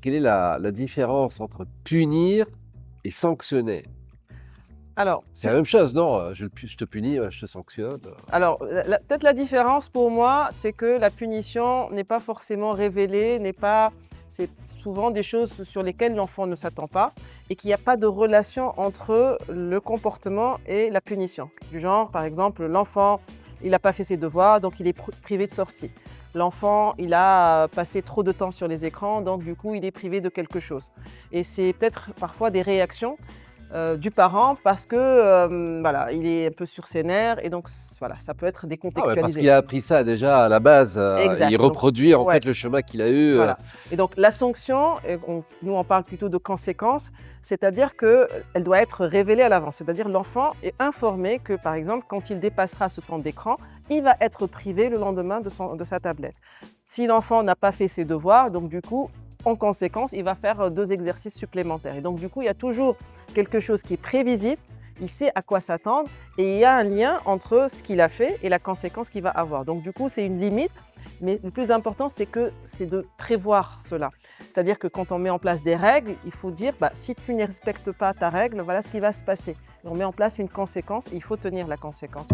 quelle est la différence entre punir et sanctionner? Alors, C'est la même chose, non? Je te punis, je te sanctionne. alors peut-être la différence pour moi, c'est que la punition n'est pas forcément révélée, c'est souvent des choses sur lesquelles l'enfant ne s'attend pas et qu'il n'y a pas de relation entre le comportement et la punition. Du genre, par exemple, l'enfant, il n'a pas fait ses devoirs, donc il est privé de sortie. L'enfant, il a passé trop de temps sur les écrans, donc du coup, il est privé de quelque chose. Et c'est peut-être parfois des réactions du parent parce que voilà, il est un peu sur ses nerfs et donc voilà, ça peut être Ah ouais, parce décontextualisé. qu'il a appris ça déjà à la base, et il Exact. Donc, reproduit en ouais, fait le chemin qu'il a eu. voilà. Et donc la sanction, nous on parle plutôt de conséquences, c'est-à-dire qu'elle doit être révélée à l'avance. C'est-à-dire l'enfant est informé que par exemple, quand il dépassera ce temps d'écran, il va être privé le lendemain de sa tablette. Si l'enfant n'a pas fait ses devoirs, donc du coup, en conséquence, il va faire 2 exercices supplémentaires. Et donc du coup, il y a toujours quelque chose qui est prévisible, il sait à quoi s'attendre et il y a un lien entre ce qu'il a fait et la conséquence qu'il va avoir. Donc du coup, c'est une limite, mais le plus important, c'est de prévoir cela. C'est-à-dire que quand on met en place des règles, il faut dire, si tu ne respectes pas ta règle, voilà ce qui va se passer. Et on met en place une conséquence et il faut tenir la conséquence.